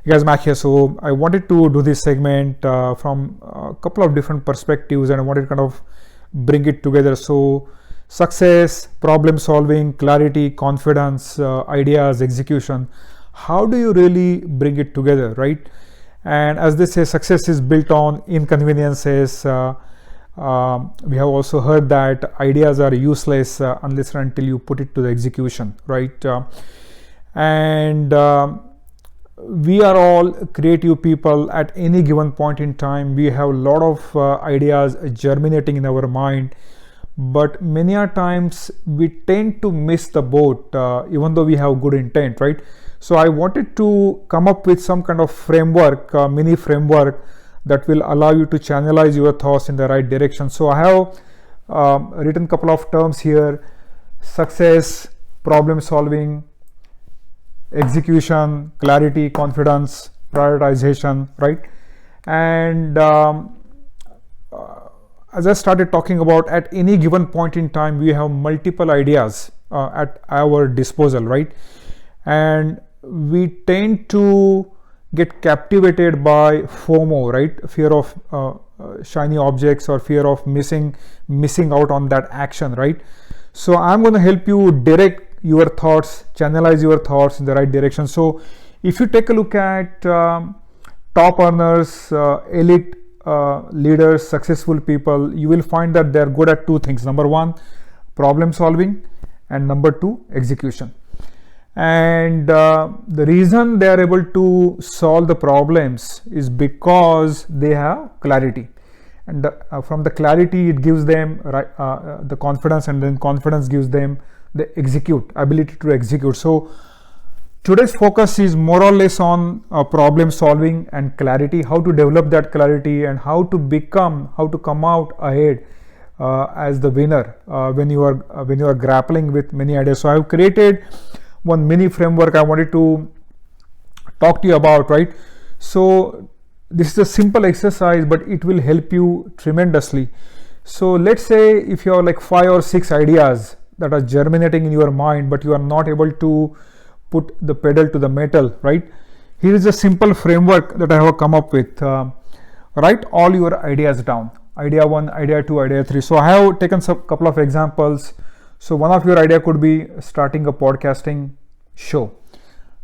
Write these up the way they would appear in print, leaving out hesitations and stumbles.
Hey guys, Mac here. So I wanted to do this segment from a couple of different perspectives, and I wanted to kind of bring it together. So success, problem solving, clarity, confidence, ideas, execution. How do you really bring it together, right? And as they say, success is built on inconveniences. We have also heard that ideas are useless unless and until you put it to the execution, right? We are all creative people. At any given point in time, we have a lot of ideas germinating in our mind, but many a times we tend to miss the boat even though we have good intent, right? So I wanted to come up with some kind of framework, mini framework, that will allow you to channelize your thoughts in the right direction. So I have written a couple of terms here: success, problem solving, execution, clarity, confidence, prioritization, right? And as I started talking about, at any given point in time, we have multiple ideas at our disposal, right? And we tend to get captivated by FOMO, right? Fear of shiny objects, or fear of missing out on that action, right? So I'm going to help you direct your thoughts, channelize your thoughts in the right direction. So if you take a look at top earners, elite leaders, successful people, you will find that they're good at two things: number one, problem solving, and number two, execution. And the reason they are able to solve the problems is because they have clarity, and from the clarity it gives them the confidence, and then confidence gives them the ability to execute. So today's focus is more or less on problem solving and clarity, how to develop that clarity, and how to come out ahead as the winner when you are grappling with many ideas. So I have created one mini framework I wanted to talk to you about, right? So this is a simple exercise, but it will help you tremendously. So let's say if you have like 5 or 6 ideas that are germinating in your mind, but you are not able to put the pedal to the metal, right? Here is a simple framework that I have come up with. Write all your ideas down: idea 1, idea 2, idea 3. So I have taken a couple of examples. So one of your idea could be starting a podcasting show.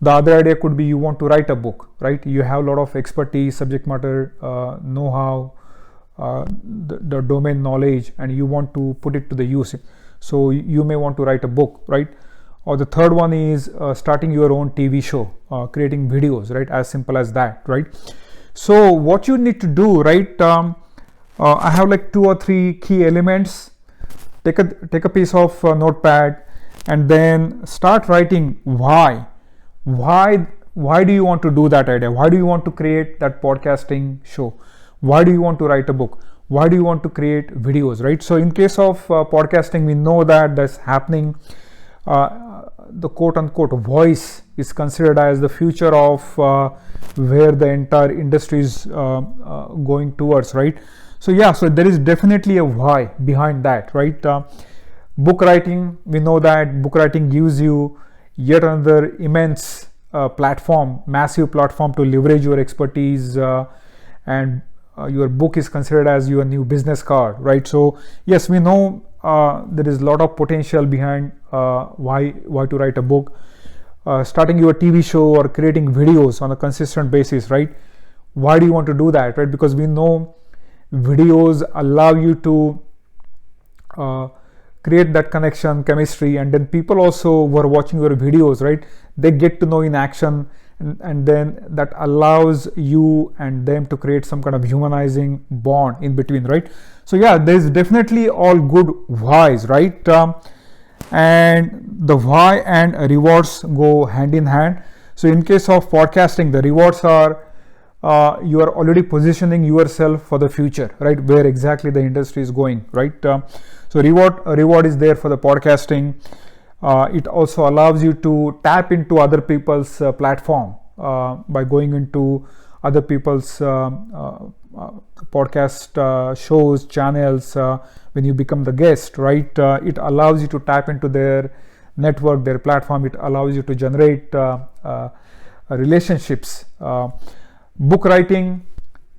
The other idea could be you want to write a book, right? You have a lot of expertise, subject matter, know-how, the domain knowledge, and you want to put it to the use. So you may want to write a book, right? Or the third one is starting your own TV show, creating videos, right? As simple as that, right? So what you need to do, right? I have like 2 or 3 key elements. Take a piece of notepad and then start writing why do you want to do that idea? Why do you want to create that podcasting show? Why do you want to write a book? Why do you want to create videos, right? So in case of podcasting, we know that that's happening. The quote unquote voice is considered as the future of where the entire industry is going towards, right? So yeah, so there is definitely a why behind that, right? Book writing, we know that book writing gives you yet another immense massive platform to leverage your expertise, and your book is considered as your new business card, right? So yes, we know there is a lot of potential behind why to write a book. Starting your TV show or creating videos on a consistent basis, right? Why do you want to do that, right? Because we know videos allow you to create that connection, chemistry, and then people also who are watching your videos, right, they get to know in action, and then that allows you and them to create some kind of humanizing bond in between, right? So yeah, there's definitely all good whys, right? And the why and rewards go hand in hand. So in case of podcasting, the rewards are you are already positioning yourself for the future, right, where exactly the industry is going, right? So reward is there for the podcasting. It also allows you to tap into other people's platform by going into other people's podcast shows, channels. When you become the guest, right, it allows you to tap into their network, their platform. It allows you to generate relationships. Book writing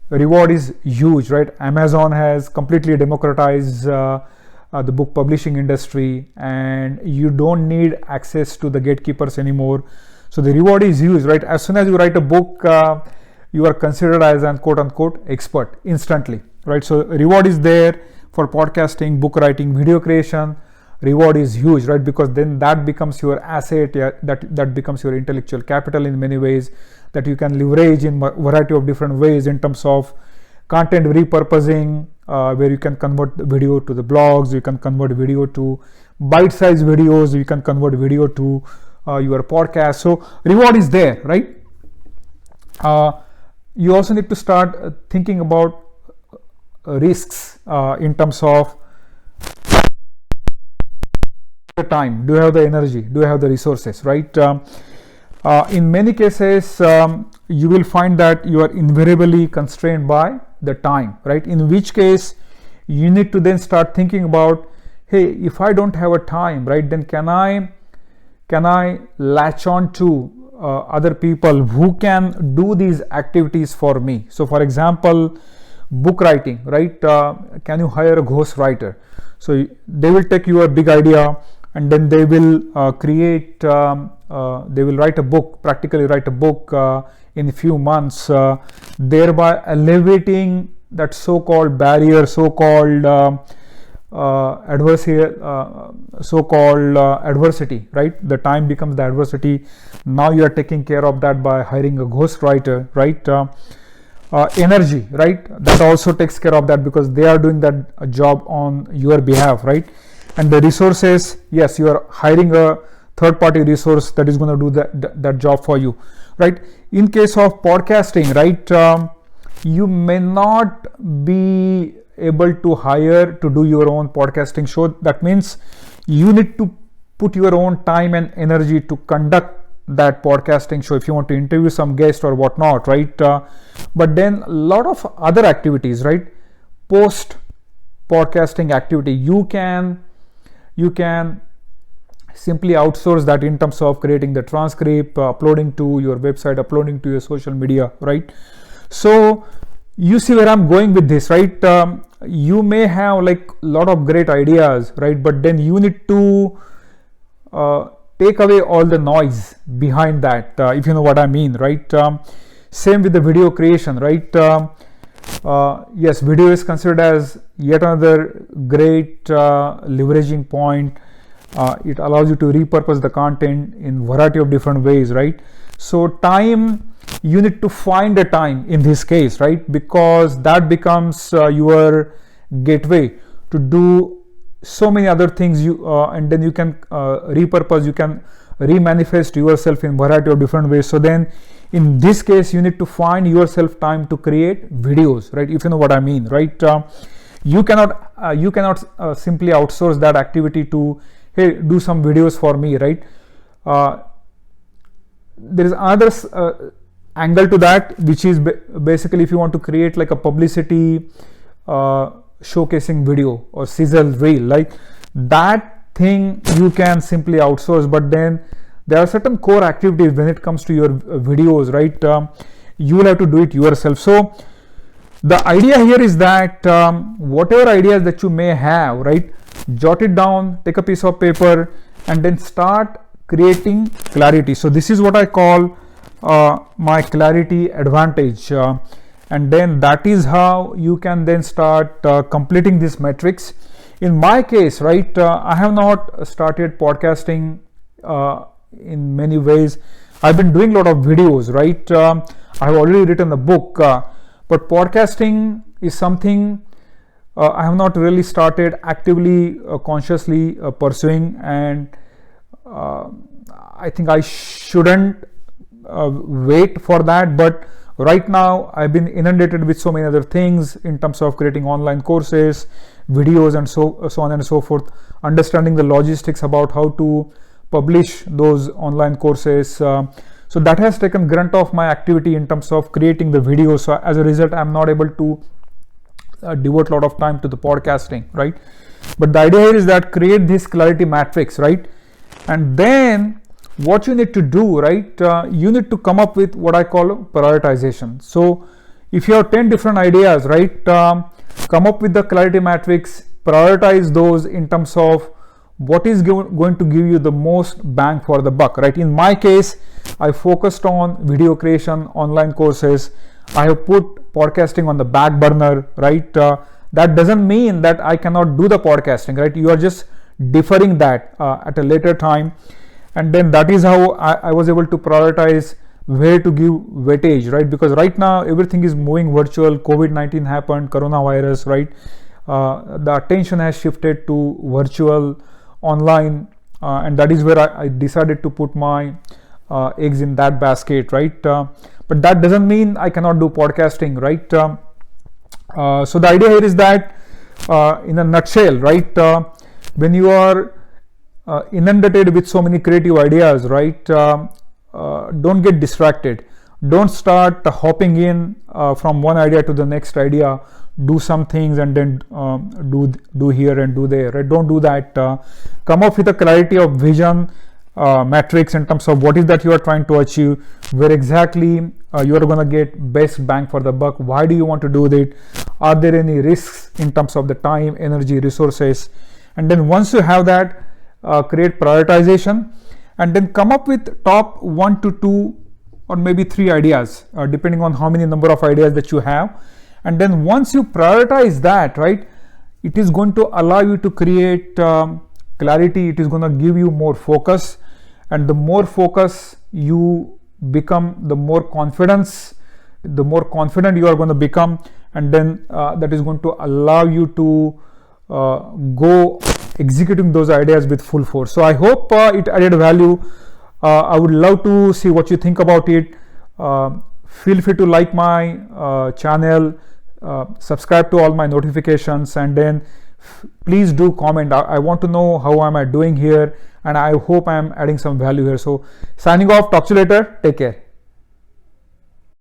reward is huge, right? Amazon has completely democratized the book publishing industry, and you don't need access to the gatekeepers anymore. So the reward is huge, right? As soon as you write a book, you are considered as an quote unquote expert instantly, right? So reward is there for podcasting, book writing, video creation. Reward is huge, right? Because then that becomes your asset, that becomes your intellectual capital in many ways, that you can leverage in a variety of different ways in terms of content repurposing, where you can convert the video to the blogs, you can convert video to bite-sized videos, you can convert video to your podcast. So reward is there, right? You also need to start thinking about risks in terms of the time. Do you have the energy? Do you have the resources, right? In many cases, you will find that you are invariably constrained by the time, right? In which case you need to then start thinking about, hey, if I don't have a time, right, then can I latch on to other people who can do these activities for me? So for example, book writing, right? Can you hire a ghost writer? So they will take your big idea and then they will they will write a book, practically write a book in a few months, thereby elevating that so-called barrier, so-called adversity, right? The time becomes the adversity. Now you are taking care of that by hiring a ghost writer, right? Energy, right? That also takes care of that because they are doing that job on your behalf, right? And the resources, yes, you are hiring a third-party resource that is going to do that job for you, right? In case of podcasting, right, you may not be able to hire to do your own podcasting show. That means you need to put your own time and energy to conduct that podcasting show if you want to interview some guest or whatnot, right? But then a lot of other activities, right? Post podcasting activity, you can simply outsource that in terms of creating the transcript, uploading to your website, uploading to your social media, right? So you see where I'm going with this, right? You may have like a lot of great ideas, right? But then you need to take away all the noise behind that, if you know what I mean, right? Same with the video creation, right? Yes, video is considered as yet another great leveraging point. It allows you to repurpose the content in variety of different ways, right? So time, you need to find a time in this case, right? Because that becomes your gateway to do so many other things, and then you can repurpose, you can remanifest yourself in variety of different ways. So then in this case you need to find yourself time to create videos, right? If you know what I mean, right? You cannot simply outsource that activity to, hey, do some videos for me, right? There is another angle to that, which is basically if you want to create like a publicity showcasing video or sizzle reel, like that thing you can simply outsource. But then there are certain core activities when it comes to your videos, right? You will have to do it yourself. So the idea here is that whatever ideas that you may have, right, jot it down, take a piece of paper, and then start creating clarity. So this is what I call my clarity advantage, and then that is how you can then start completing this matrix. In my case, right, I have not started podcasting in many ways. I've been doing a lot of videos, right? I have already written a book, but podcasting is something I have not really started actively, consciously pursuing, and I think I shouldn't wait for that. But right now I've been inundated with so many other things in terms of creating online courses, videos, and so on and so forth, understanding the logistics about how to publish those online courses. So that has taken grunt of my activity in terms of creating the videos. So as a result, I'm not able to devote a lot of time to the podcasting, right? But the idea here is that create this clarity matrix, right? And then what you need to do, right? You need to come up with what I call prioritization. So if you have 10 different ideas, right, come up with the clarity matrix, prioritize those in terms of what is going to give you the most bang for the buck, right? In my case, I focused on video creation, online courses. I have put podcasting on the back burner, right? That doesn't mean that I cannot do the podcasting, right? You are just deferring that at a later time. And then that is how I was able to prioritize where to give weightage, right? Because right now everything is moving virtual. COVID-19 happened, coronavirus, right? The attention has shifted to virtual, online, and that is where I decided to put my eggs in that basket, right? But that doesn't mean I cannot do podcasting, right? So the idea here is that, in a nutshell, right, when you are inundated with so many creative ideas, right, don't get distracted. Don't start hopping in from one idea to the next idea. Do some things and then do here and do there, right? Don't do that. Come up with a clarity of vision, matrix in terms of what is that you are trying to achieve, where exactly you are going to get best bang for the buck. Why do you want to do that? Are there any risks in terms of the time, energy, resources? And then once you have that, create prioritization, and then come up with top 1 to 2 or maybe 3 ideas, depending on how many number of ideas that you have. And then once you prioritize that, right, it is going to allow you to create clarity. It is going to give you more focus, and the more focus you become, the more confident you are going to become, and then that is going to allow you to go executing those ideas with full force. So I hope it added value. I would love to see what you think about it. Feel free to like my channel, subscribe to all my notifications, and then please do comment. I want to know how am I doing here, and I hope I am adding some value here. So signing off, talk to you later, take care.